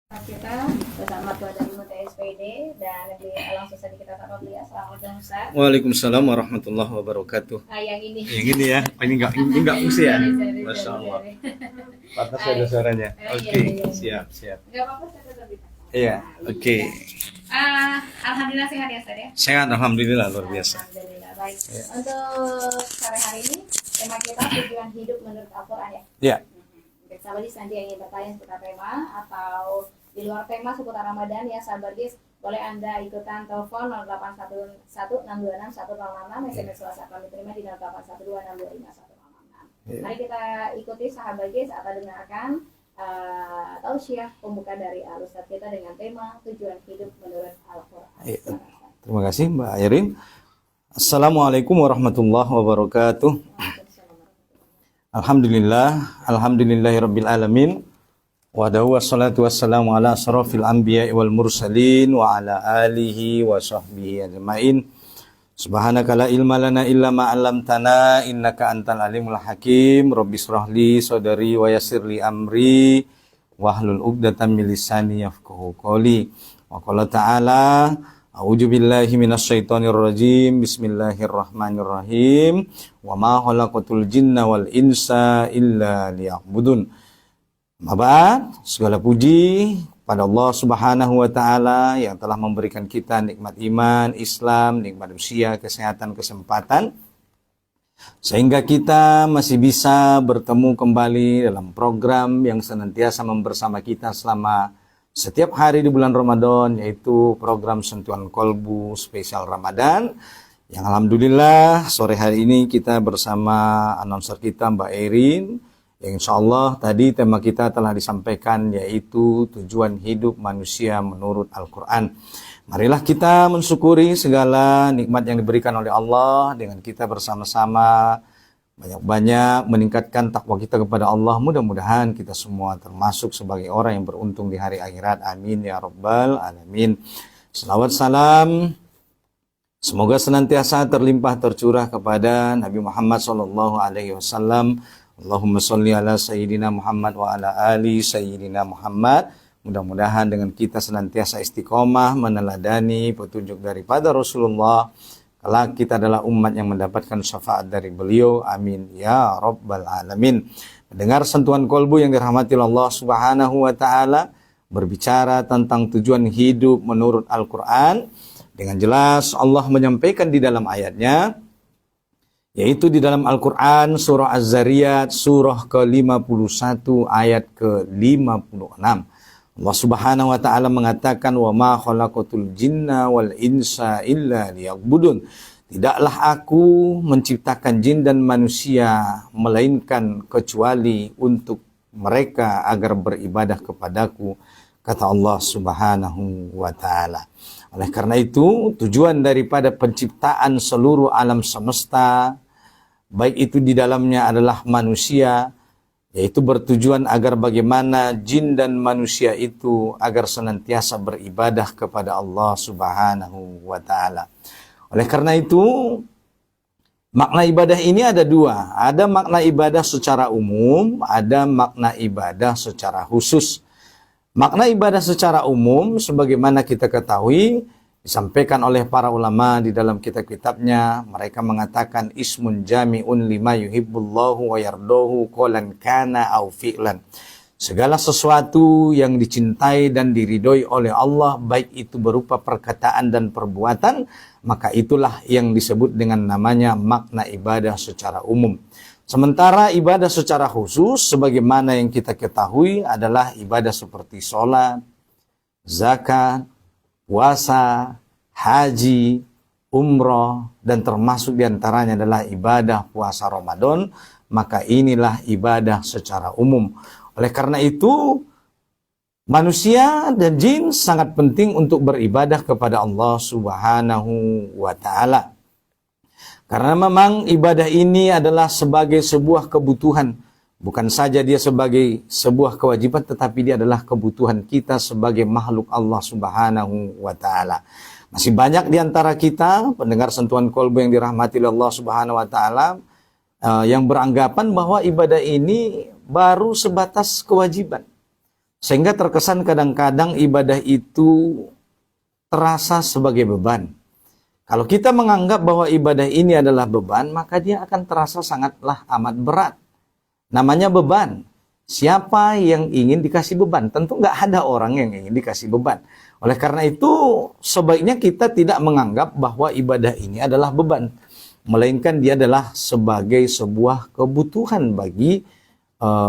Kita bersama Tuan dari MTSPD dan langsung saja kita taruh dia. Assalamualaikum Ustaz. Waalaikumsalam warahmatullahi wabarakatuh. Yang ini. Yang ini ya. Oh, ini enggak mesti ya. Masya Allah. Pantas ada suaranya. Oke, siap. Enggak apa-apa, saya tetap bisa. Iya, oke. Alhamdulillah sehat ya Ustaz ya. Sehat, alhamdulillah, luar biasa. Alhamdulillah, baik. Untuk sore hari ini tema kita tujuan hidup menurut Al-Quran ya. Ya. Sahabat nanti yang ingin bertanya seputar tema atau di luar tema seputar Ramadan ya sahabat boleh Anda ikutan telepon 0811-626-1066, SMS WhatsApp kami terima di 0812-625-1066. Mari kita ikuti sahabat atau dengarkan tausiah pembuka dari Al-Ustaz kita dengan tema tujuan hidup menurut Al-Quran. Terima kasih Mbak Ayrin. Assalamualaikum warahmatullahi wabarakatuh. Alhamdulillahirabbil alamin. Wa wassalatu wassalamu ala asrofil anbiya'i wal mursalin wa ala alihi wa sahbihi ajma'in. Subhanaka la ilma lana illa ma 'allamtana innaka antal alimul hakim. Rabbis shrahli sadri wa yassirli amri wahlul 'uqdatam min lisani yafqahu qawli. Wa qala ta'ala a'udzu billahi minasyaitonir rajim. Bismillahirrahmanirrahim. Wa ma khalaqatul jinna wal insa illa liya'budun. Mabad, segala puji pada Allah Subhanahu wa taala yang telah memberikan kita nikmat iman, Islam, nikmat usia, kesehatan, kesempatan sehingga kita masih bisa bertemu kembali dalam program yang senantiasa membersama kita selama setiap hari di bulan Ramadan, yaitu program Sentuhan Kolbu spesial Ramadan, yang alhamdulillah sore hari ini kita bersama announcer kita Mbak Erin, yang insya Allah tadi tema kita telah disampaikan, yaitu tujuan hidup manusia menurut Al-Quran. Marilah kita mensyukuri segala nikmat yang diberikan oleh Allah dengan kita bersama-sama banyak-banyak meningkatkan takwa kita kepada Allah. Mudah-mudahan kita semua termasuk sebagai orang yang beruntung di hari akhirat. Amin ya rabbal alamin. Salawat salam semoga senantiasa terlimpah tercurah kepada Nabi Muhammad SAW. Allahumma sholli ala sayyidina Muhammad wa ala ali sayyidina Muhammad. Mudah-mudahan dengan kita senantiasa istiqomah meneladani petunjuk daripada Rasulullah, kelak kita adalah umat yang mendapatkan syafaat dari beliau. Amin ya rabbal alamin. Mendengar sentuhan kolbu yang dirahmati Allah Subhanahu wa taala, berbicara tentang tujuan hidup menurut Al-Quran, dengan jelas Allah menyampaikan di dalam ayatnya, yaitu di dalam Al-Quran surah Az-Zariyat surah ke-51 ayat ke-56. Allah Subhanahu wa taala mengatakan, wa ma khalaqatul jinna wal insa illa liya'budun. Tidaklah aku menciptakan jin dan manusia melainkan kecuali untuk mereka agar beribadah kepadaku, kata Allah Subhanahu wa taala. Oleh karena itu, tujuan daripada penciptaan seluruh alam semesta, baik itu di dalamnya adalah manusia, yaitu bertujuan agar bagaimana jin dan manusia itu agar senantiasa beribadah kepada Allah Subhanahu wa taala. Oleh karena itu, makna ibadah ini ada dua. Ada makna ibadah secara umum, ada makna ibadah secara khusus. Makna ibadah secara umum sebagaimana kita ketahui disampaikan oleh para ulama di dalam kitab-kitabnya. Mereka mengatakan ismun jami'un lima yuhibbullahu wa yardohu qolan kana au fi'lan. Segala sesuatu yang dicintai dan diridhoi oleh Allah, baik itu berupa perkataan dan perbuatan, maka itulah yang disebut dengan namanya makna ibadah secara umum. Sementara ibadah secara khusus sebagaimana yang kita ketahui adalah ibadah seperti sholat, zakat, puasa, haji, umroh, dan termasuk diantaranya adalah ibadah puasa Ramadan. Maka inilah ibadah secara umum. Oleh karena itu, manusia dan jin sangat penting untuk beribadah kepada Allah Subhanahu wa ta'ala. Karena memang ibadah ini adalah sebagai sebuah kebutuhan. Bukan saja dia sebagai sebuah kewajiban, tetapi dia adalah kebutuhan kita sebagai makhluk Allah Subhanahu wa ta'ala. Masih banyak di antara kita, pendengar sentuhan kolbu yang dirahmati Allah Subhanahu wa ta'ala, yang beranggapan bahwa ibadah ini baru sebatas kewajiban. Sehingga terkesan kadang-kadang ibadah itu terasa sebagai beban. Kalau kita menganggap bahwa ibadah ini adalah beban, maka dia akan terasa sangatlah amat berat. Namanya beban. Siapa yang ingin dikasih beban? Tentu nggak ada orang yang ingin dikasih beban. Oleh karena itu, sebaiknya kita tidak menganggap bahwa ibadah ini adalah beban. Melainkan dia adalah sebagai sebuah kebutuhan bagi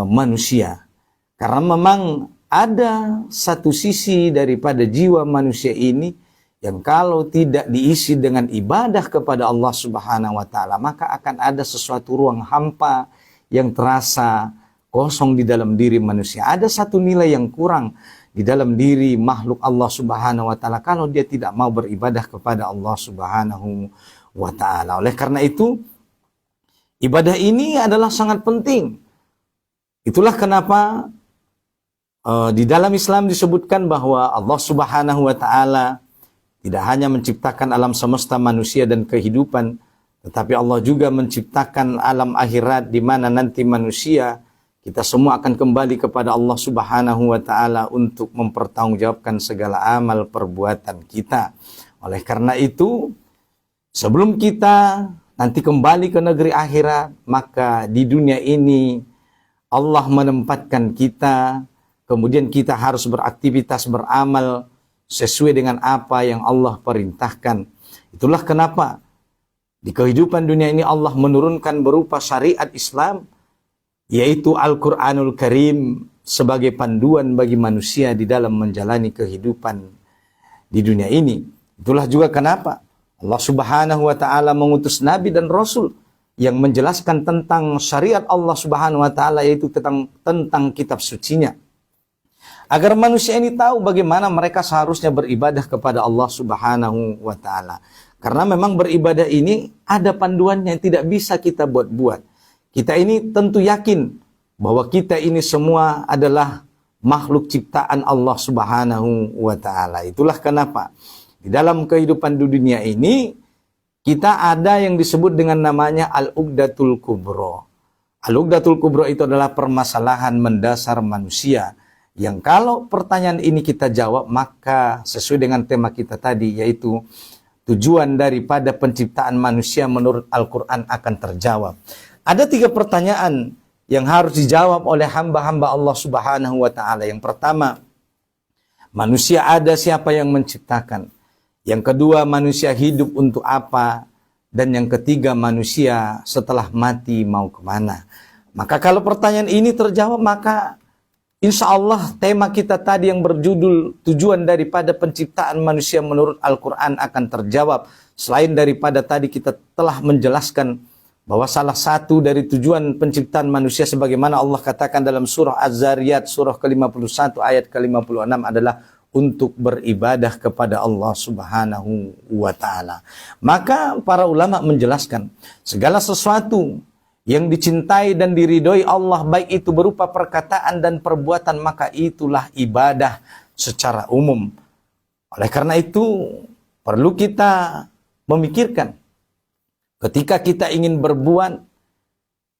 manusia. Karena memang ada satu sisi daripada jiwa manusia ini yang kalau tidak diisi dengan ibadah kepada Allah Subhanahu wa taala, maka akan ada sesuatu ruang hampa yang terasa kosong di dalam diri manusia. Ada satu nilai yang kurang di dalam diri makhluk Allah Subhanahu wa taala kalau dia tidak mau beribadah kepada Allah Subhanahu wa taala. Oleh karena itu, ibadah ini adalah sangat penting. Itulah kenapa di dalam Islam disebutkan bahwa Allah Subhanahu wa taala tidak hanya menciptakan alam semesta manusia dan kehidupan, tetapi Allah juga menciptakan alam akhirat di mana nanti manusia, kita semua akan kembali kepada Allah Subhanahu wa taala untuk mempertanggungjawabkan segala amal perbuatan kita. Oleh karena itu, sebelum kita nanti kembali ke negeri akhirat, maka di dunia ini Allah menempatkan kita, kemudian kita harus beraktivitas, beramal sesuai dengan apa yang Allah perintahkan. Itulah kenapa di kehidupan dunia ini Allah menurunkan berupa syariat Islam, yaitu Al-Quranul Karim sebagai panduan bagi manusia di dalam menjalani kehidupan di dunia ini. Itulah juga kenapa Allah Subhanahu wa taala mengutus nabi dan rasul yang menjelaskan tentang syariat Allah Subhanahu wa taala, yaitu tentang kitab sucinya, agar manusia ini tahu bagaimana mereka seharusnya beribadah kepada Allah Subhanahu wa taala. Karena memang beribadah ini ada panduannya yang tidak bisa kita buat-buat. Kita ini tentu yakin bahwa kita ini semua adalah makhluk ciptaan Allah Subhanahu wa taala. Itulah kenapa di dalam kehidupan di dunia ini kita ada yang disebut dengan namanya Al-Uqdatul Kubro. Al-Uqdatul Kubro itu adalah permasalahan mendasar manusia, yang kalau pertanyaan ini kita jawab, maka sesuai dengan tema kita tadi, yaitu tujuan daripada penciptaan manusia menurut Al-Quran akan terjawab. Ada 3 pertanyaan yang harus dijawab oleh hamba-hamba Allah Subhanahu wa ta'ala. Yang pertama, manusia ada, siapa yang menciptakan? Yang kedua, manusia hidup untuk apa? Dan yang ketiga, manusia setelah mati mau kemana? Maka kalau pertanyaan ini terjawab, maka insya Allah tema kita tadi yang berjudul tujuan daripada penciptaan manusia menurut Al-Quran akan terjawab. Selain daripada tadi kita telah menjelaskan bahwa salah satu dari tujuan penciptaan manusia sebagaimana Allah katakan dalam surah Az-Zariyat surah ke-51 ayat ke-56 adalah untuk beribadah kepada Allah Subhanahu wa ta'ala. Maka para ulama menjelaskan segala sesuatu yang dicintai dan diridhoi Allah, baik itu berupa perkataan dan perbuatan, maka itulah ibadah secara umum. Oleh karena itu, perlu kita memikirkan ketika kita ingin berbuat,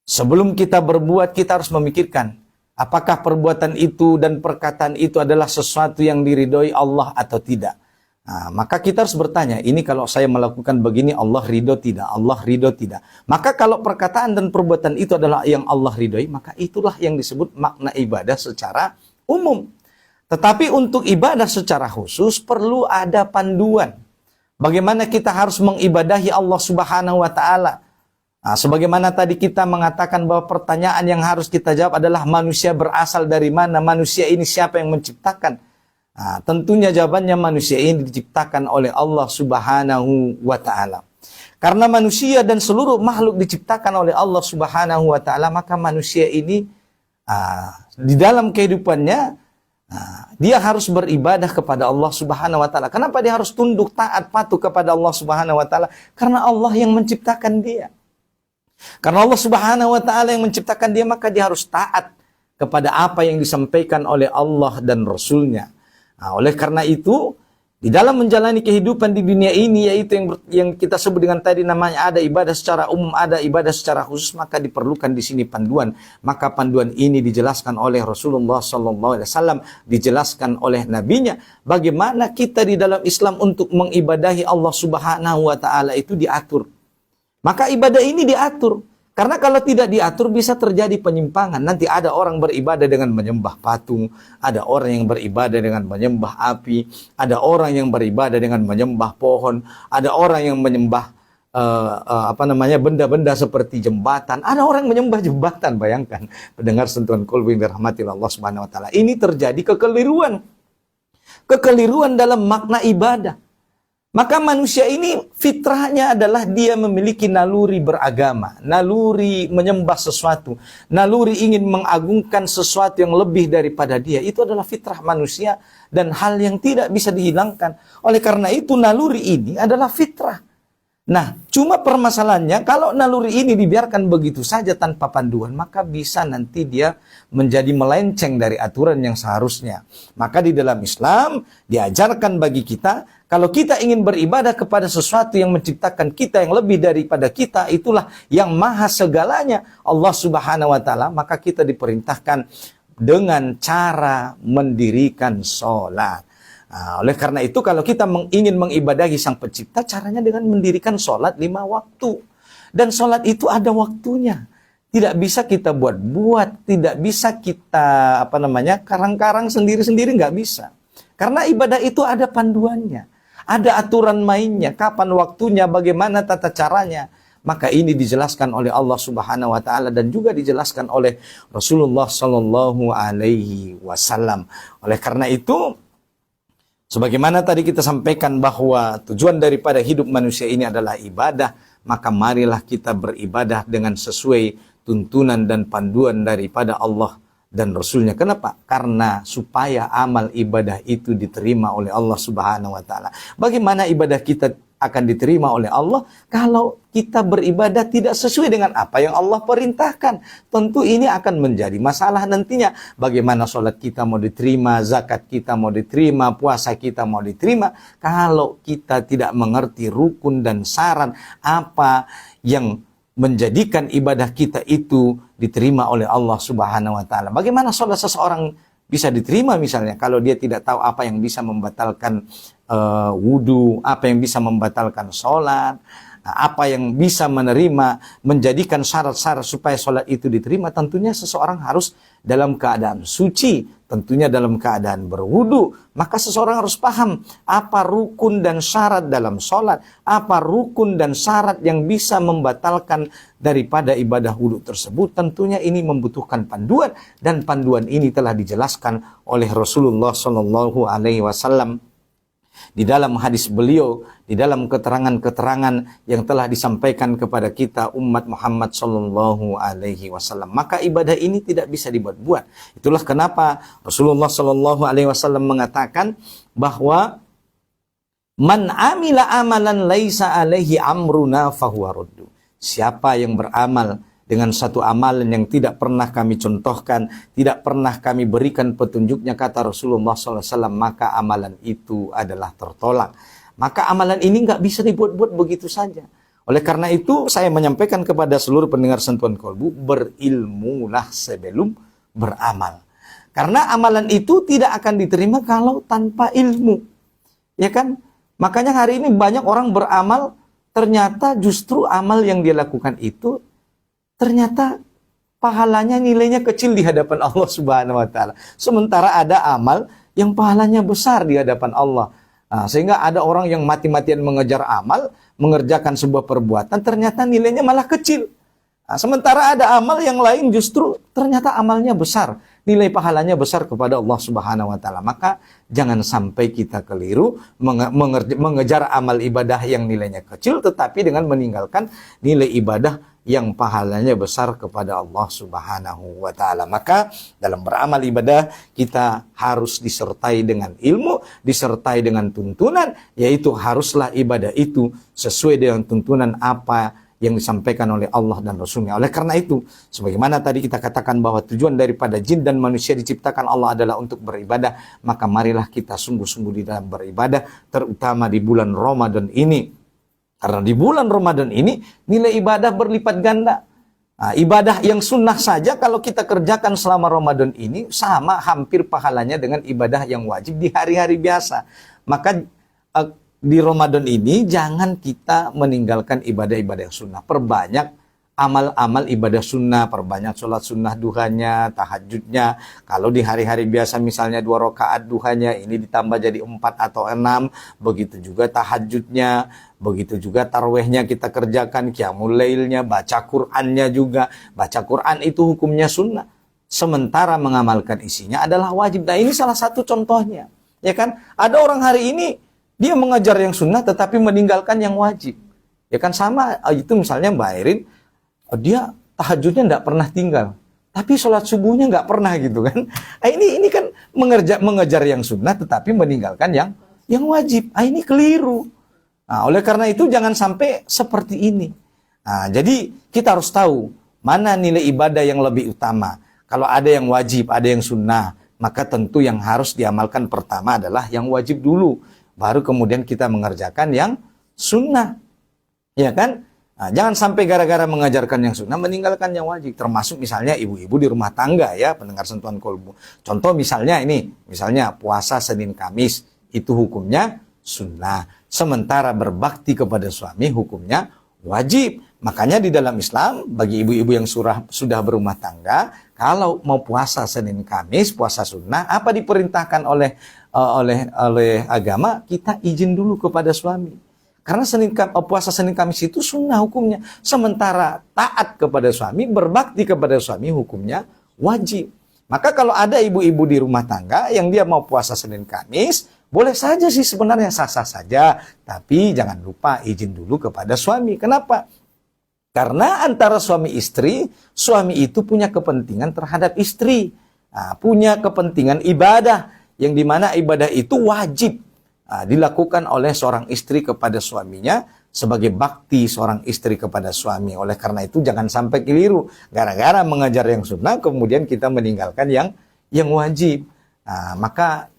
sebelum kita berbuat, kita harus memikirkan apakah perbuatan itu dan perkataan itu adalah sesuatu yang diridhoi Allah atau tidak. Nah, maka kita harus bertanya, ini kalau saya melakukan begini, Allah ridho tidak? Allah ridho tidak? Maka kalau perkataan dan perbuatan itu adalah yang Allah ridhoi, maka itulah yang disebut makna ibadah secara umum. Tetapi untuk ibadah secara khusus perlu ada panduan. Bagaimana kita harus mengibadahi Allah Subhanahu wa ta'ala. Nah, sebagaimana tadi kita mengatakan bahwa pertanyaan yang harus kita jawab adalah manusia berasal dari mana? Manusia ini siapa yang menciptakan? Nah, tentunya jawabannya manusia ini diciptakan oleh Allah Subhanahu wa ta'ala. Karena manusia dan seluruh makhluk diciptakan oleh Allah Subhanahu wa ta'ala, maka manusia ini di dalam kehidupannya dia harus beribadah kepada Allah Subhanahu wa ta'ala. Kenapa dia harus tunduk, taat, patuh kepada Allah Subhanahu wa ta'ala? Karena Allah yang menciptakan dia. Karena Allah Subhanahu wa ta'ala yang menciptakan dia, maka dia harus taat kepada apa yang disampaikan oleh Allah dan Rasulnya. Nah, oleh karena itu, Di dalam menjalani kehidupan di dunia ini, yaitu yang kita sebut dengan tadi namanya ada ibadah secara umum, ada ibadah secara khusus, maka diperlukan di sini panduan. Maka panduan ini dijelaskan oleh Rasulullah SAW, dijelaskan oleh nabinya. Bagaimana kita di dalam Islam untuk mengibadahi Allah Subhanahu wa taala itu diatur. Maka ibadah ini diatur. Karena kalau tidak diatur bisa terjadi penyimpangan. Nanti ada orang beribadah dengan menyembah patung, ada orang yang beribadah dengan menyembah api, ada orang yang beribadah dengan menyembah pohon, ada orang yang menyembah benda-benda seperti jembatan, ada orang yang menyembah jembatan. Bayangkan, pendengar sentuhan kolbu yang dirahmati Allah Subhanahu wa taala. Ini terjadi kekeliruan. Kekeliruan dalam makna ibadah. Maka manusia ini fitrahnya adalah dia memiliki naluri beragama, naluri menyembah sesuatu, naluri ingin mengagungkan sesuatu yang lebih daripada dia. Itu adalah fitrah manusia dan hal yang tidak bisa dihilangkan. Oleh karena itu naluri ini adalah fitrah. Nah, cuma permasalahannya kalau naluri ini dibiarkan begitu saja tanpa panduan, maka bisa nanti dia menjadi melenceng dari aturan yang seharusnya. Maka di dalam Islam diajarkan bagi kita, kalau kita ingin beribadah kepada sesuatu yang menciptakan kita yang lebih daripada kita, itulah yang maha segalanya, Allah Subhanahu wa taala, maka kita diperintahkan dengan cara mendirikan sholat. Nah, oleh karena itu kalau kita ingin mengibadahi Sang Pencipta, caranya dengan mendirikan sholat 5 waktu. Dan sholat itu ada waktunya. Tidak bisa kita buat-buat, tidak bisa kita karang-karang sendiri-sendiri, nggak bisa. Karena ibadah itu ada panduannya, ada aturan mainnya, kapan waktunya, bagaimana tata caranya. Maka ini dijelaskan oleh Allah Subhanahu wa taala dan juga dijelaskan oleh Rasulullah sallallahu alaihi wasallam. Oleh karena itu, sebagaimana tadi kita sampaikan bahwa tujuan daripada hidup manusia ini adalah ibadah, maka marilah kita beribadah dengan sesuai tuntunan dan panduan daripada Allah dan Rasulnya. Kenapa? Karena supaya amal ibadah itu diterima oleh Allah Subhanahu wa taala. Bagaimana ibadah kita akan diterima oleh Allah kalau kita beribadah tidak sesuai dengan apa yang Allah perintahkan? Tentu ini akan menjadi masalah nantinya. Bagaimana sholat kita mau diterima, zakat kita mau diterima, puasa kita mau diterima, kalau kita tidak mengerti rukun dan syarat apa yang menjadikan ibadah kita itu diterima oleh Allah Subhanahu wa taala. Bagaimana sholat seseorang bisa diterima misalnya kalau dia tidak tahu apa yang bisa membatalkan wudu, apa yang bisa membatalkan sholat, apa yang bisa menjadikan syarat-syarat supaya sholat itu diterima. Tentunya seseorang harus dalam keadaan suci, tentunya dalam keadaan berwudu. Maka seseorang harus paham apa rukun dan syarat dalam sholat, apa rukun dan syarat yang bisa membatalkan daripada ibadah wudu tersebut. Tentunya ini membutuhkan panduan, dan panduan ini telah dijelaskan oleh Rasulullah Shallallahu Alaihi Wasallam di dalam hadis beliau, di dalam keterangan-keterangan yang telah disampaikan kepada kita umat Muhammad sallallahu alaihi wasallam. Maka ibadah ini tidak bisa dibuat-buat. Itulah kenapa Rasulullah sallallahu alaihi wasallam mengatakan bahwa man amila amalan laisa alaihi amruna fahuwa raddu. Siapa yang beramal dengan satu amalan yang tidak pernah kami contohkan, tidak pernah kami berikan petunjuknya, kata Rasulullah SAW, maka amalan itu adalah tertolak. Maka amalan ini nggak bisa dibuat-buat begitu saja. Oleh karena itu, saya menyampaikan kepada seluruh pendengar Sentuhan Kolbu, berilmulah sebelum beramal. Karena amalan itu tidak akan diterima kalau tanpa ilmu. Ya kan? Makanya hari ini banyak orang beramal, ternyata justru amal yang dia lakukan itu ternyata pahalanya nilainya kecil di hadapan Allah Subhanahu wa taala. Sementara ada amal yang pahalanya besar di hadapan Allah. Nah, sehingga ada orang yang mati-matian mengejar amal, mengerjakan sebuah perbuatan, ternyata nilainya malah kecil. Nah, sementara ada amal yang lain justru ternyata amalnya besar, nilai pahalanya besar kepada Allah Subhanahu wa taala. Maka jangan sampai kita keliru mengejar amal ibadah yang nilainya kecil, tetapi dengan meninggalkan nilai ibadah yang pahalanya besar kepada Allah Subhanahu wa taala. Maka dalam beramal ibadah kita harus disertai dengan ilmu, disertai dengan tuntunan, yaitu haruslah ibadah itu sesuai dengan tuntunan apa yang disampaikan oleh Allah dan Rasulnya. Oleh karena itu, sebagaimana tadi kita katakan bahwa tujuan daripada jin dan manusia diciptakan Allah adalah untuk beribadah, maka marilah kita sungguh-sungguh di dalam beribadah, terutama di bulan Ramadan ini. Karena di bulan Ramadan ini nilai ibadah berlipat ganda. Nah, ibadah yang sunnah saja kalau kita kerjakan selama Ramadan ini sama hampir pahalanya dengan ibadah yang wajib di hari-hari biasa. Maka di Ramadan ini jangan kita meninggalkan ibadah-ibadah yang sunnah. Perbanyak amal-amal ibadah sunnah, perbanyak sholat sunnah duhanya, tahajudnya. Kalau di hari-hari biasa misalnya 2 rakaat duhanya, ini ditambah jadi 4 atau 6. Begitu juga tahajudnya, begitu juga tarawihnya kita kerjakan, qiyamul lailnya, baca Qur'annya juga. Baca Qur'an itu hukumnya sunnah. Sementara mengamalkan isinya adalah wajib. Nah ini salah satu contohnya. Ya kan? Ada orang hari ini dia mengajar yang sunnah tetapi meninggalkan yang wajib. Ya kan sama itu misalnya Mbak Airin, dia tahajudnya tidak pernah tinggal. Tapi sholat subuhnya nggak pernah gitu kan. Ini kan mengejar yang sunnah tetapi meninggalkan yang wajib. Ini keliru. Nah, oleh karena itu jangan sampai seperti ini. Nah, jadi kita harus tahu mana nilai ibadah yang lebih utama. Kalau ada yang wajib, ada yang sunnah, maka tentu yang harus diamalkan pertama adalah yang wajib dulu. Baru kemudian kita mengerjakan yang sunnah. Ya kan? Nah, jangan sampai gara-gara mengajarkan yang sunnah meninggalkan yang wajib. Termasuk misalnya ibu-ibu di rumah tangga ya, pendengar sentuhan kolbu. Contoh misalnya ini, misalnya puasa Senin Kamis, itu hukumnya sunnah. Sementara berbakti kepada suami hukumnya wajib. Makanya di dalam Islam, bagi ibu-ibu yang sudah berumah tangga, kalau mau puasa Senin Kamis, puasa sunnah, apa diperintahkan oleh agama? Kita izin dulu kepada suami. Karena puasa Senin Kamis itu sunnah hukumnya. Sementara taat kepada suami, berbakti kepada suami hukumnya wajib. Maka kalau ada ibu-ibu di rumah tangga yang dia mau puasa Senin Kamis, boleh saja sih sebenarnya sah-sah saja. Tapi jangan lupa izin dulu kepada suami. Kenapa? Karena antara suami istri, suami itu punya kepentingan terhadap istri. Nah, punya kepentingan ibadah. Yang dimana ibadah itu wajib dilakukan oleh seorang istri kepada suaminya sebagai bakti seorang istri kepada suami. Oleh karena itu jangan sampai keliru. Gara-gara mengajar yang sunnah kemudian kita meninggalkan yang wajib. Nah, maka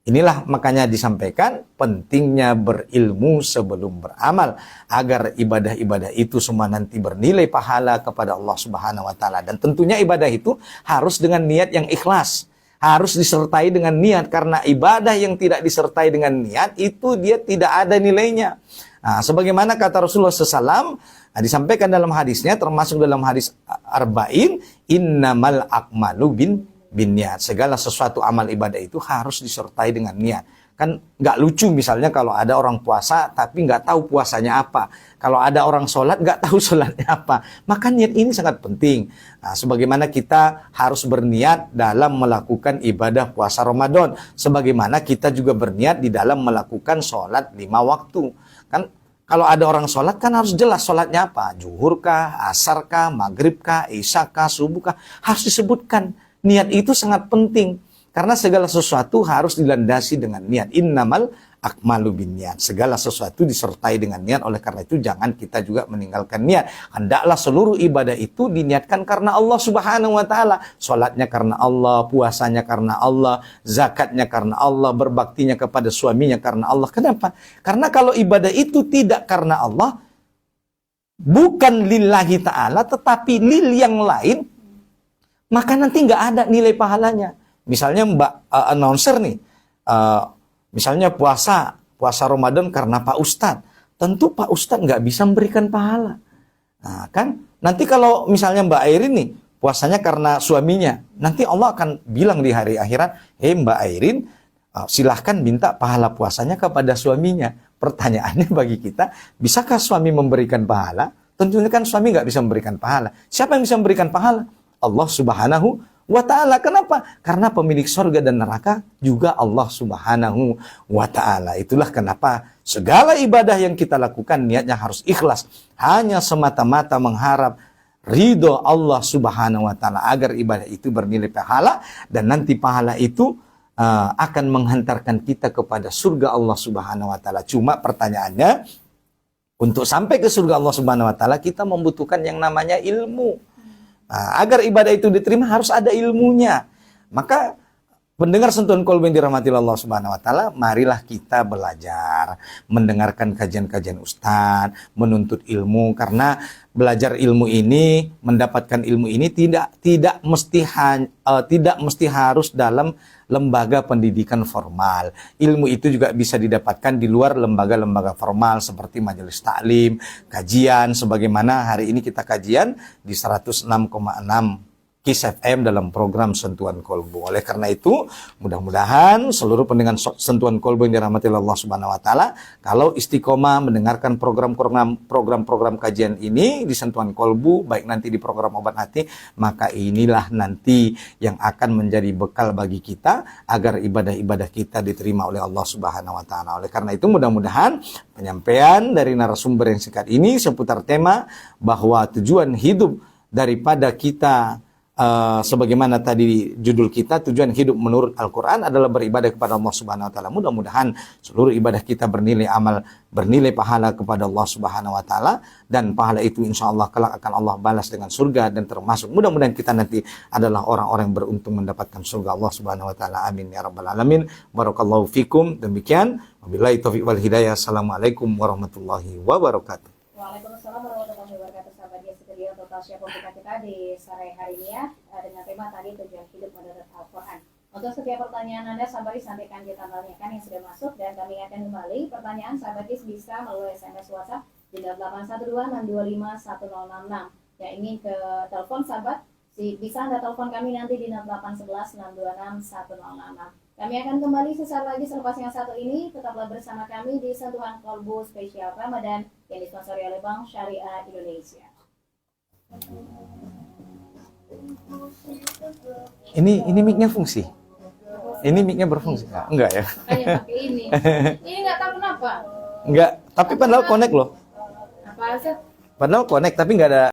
inilah makanya disampaikan pentingnya berilmu sebelum beramal agar ibadah-ibadah itu semua nanti bernilai pahala kepada Allah Subhanahu wa taala. Dan tentunya ibadah itu harus dengan niat yang ikhlas. Harus disertai dengan niat, karena ibadah yang tidak disertai dengan niat itu dia tidak ada nilainya. Nah, sebagaimana kata Rasulullah SAW, disampaikan dalam hadisnya, termasuk dalam hadis Arba'in, innamal akmalu bin niat. Segala sesuatu amal ibadah itu harus disertai dengan niat. Kan nggak lucu misalnya kalau ada orang puasa tapi nggak tahu puasanya apa. Kalau ada orang sholat nggak tahu sholatnya apa. Maka niat ini sangat penting. Nah, sebagaimana kita harus berniat dalam melakukan ibadah puasa Ramadan. Sebagaimana kita juga berniat di dalam melakukan sholat 5 waktu. Kan kalau ada orang sholat kan harus jelas sholatnya apa. Zuhur kah, asar kah, maghrib kah, isya kah, subuh kah. Harus disebutkan. Niat itu sangat penting. Karena segala sesuatu harus dilandasi dengan niat. Innamal akmalu bin niat. Segala sesuatu disertai dengan niat. Oleh karena itu jangan kita juga meninggalkan niat. Hendaklah seluruh ibadah itu diniatkan karena Allah Subhanahu wa taala. Salatnya karena Allah, puasanya karena Allah, zakatnya karena Allah, berbaktinya kepada suaminya karena Allah. Kenapa? Karena kalau ibadah itu tidak karena Allah, bukan lillahi ta'ala, tetapi lil yang lain, maka nanti nggak ada nilai pahalanya. Misalnya Mbak announcer nih, misalnya puasa Ramadan karena Pak Ustadz. Tentu Pak Ustadz nggak bisa memberikan pahala. Nah, kan nanti kalau misalnya Mbak Airin nih, puasanya karena suaminya. Nanti Allah akan bilang di hari akhirat, hei Mbak Airin, silahkan minta pahala puasanya kepada suaminya. Pertanyaannya bagi kita, bisakah suami memberikan pahala? Tentunya kan suami nggak bisa memberikan pahala. Siapa yang bisa memberikan pahala? Allah Subhanahu wa ta'ala. Kenapa? Karena pemilik surga dan neraka juga Allah Subhanahu wa ta'ala. Itulah kenapa segala ibadah yang kita lakukan niatnya harus ikhlas. Hanya semata-mata mengharap ridho Allah Subhanahu wa ta'ala agar ibadah itu bernilai pahala. Dan nanti pahala itu akan menghantarkan kita kepada surga Allah Subhanahu wa ta'ala. Cuma pertanyaannya, Untuk sampai ke surga Allah Subhanahu wa taala kita membutuhkan yang namanya ilmu. Nah, agar ibadah itu diterima harus ada ilmunya. Maka pendengar sentuhan kolbu yang dirahmati Allah Subhanahu wa taala, marilah kita belajar, mendengarkan kajian-kajian ustadz, menuntut ilmu, karena belajar ilmu ini, mendapatkan ilmu ini tidak mesti harus dalam lembaga pendidikan formal. Ilmu itu juga bisa didapatkan di luar lembaga-lembaga formal seperti majelis taklim, kajian, sebagaimana hari ini kita kajian di 106,6 KIS FM dalam program Sentuhan Kolbu. Oleh karena itu, mudah-mudahan seluruh pendengar Sentuhan Kolbu yang dirahmati Allah Subhanahu wa taala, kalau istiqomah mendengarkan program-program kajian ini di Sentuhan Kolbu, baik nanti di program Obat Hati, maka inilah nanti yang akan menjadi bekal bagi kita agar ibadah-ibadah kita diterima oleh Allah Subhanahu wa taala. Oleh karena itu, mudah-mudahan penyampaian dari narasumber yang singkat ini seputar tema bahwa tujuan hidup daripada kita sebagaimana tadi judul kita, tujuan hidup menurut Al-Quran adalah beribadah kepada Allah Subhanahu wa taala. Mudah-mudahan seluruh ibadah kita bernilai amal, bernilai pahala kepada Allah Subhanahu wa taala, dan pahala itu insya Allah kelak akan Allah balas dengan surga, dan termasuk mudah-mudahan kita nanti adalah orang-orang yang beruntung mendapatkan surga Allah Subhanahu wa taala. Amin ya rabbal alamin. Barakallahu fikum. Demikian, wabillahi taufiq wal hidayah. Assalamualaikum warahmatullahi wabarakatuh. Waalaikumsalam warahmatullahi wabarakatuh. Sahabat Dia Studio Total Siap Pembuka kita di sore hari ini ya, dengan tema tadi tujuan hidup menurut Al-Quran. Untuk setiap pertanyaan Anda sahabat Dis nanti akan kita tanyakan yang sudah masuk, dan kami akan kembali pertanyaan sahabat Dis bisa melalui SMS WhatsApp di 812-625-1066. Yang ingin ke telepon sahabat bisa Anda telepon kami nanti di 0811-626-1066. Kami akan kembali sesaat lagi selepas yang satu ini. Tetaplah bersama kami di Sentuhan Kolbu Spesial Ramadan yang disponsori oleh Bank Syariah Indonesia. Ini mic-nya fungsi? Ini mic-nya berfungsi? Enggak ya? Makanya pakai ini. Ini nggak tahu kenapa. Enggak, tapi padahal connect loh. Apa aja? Padahal connect tapi nggak ada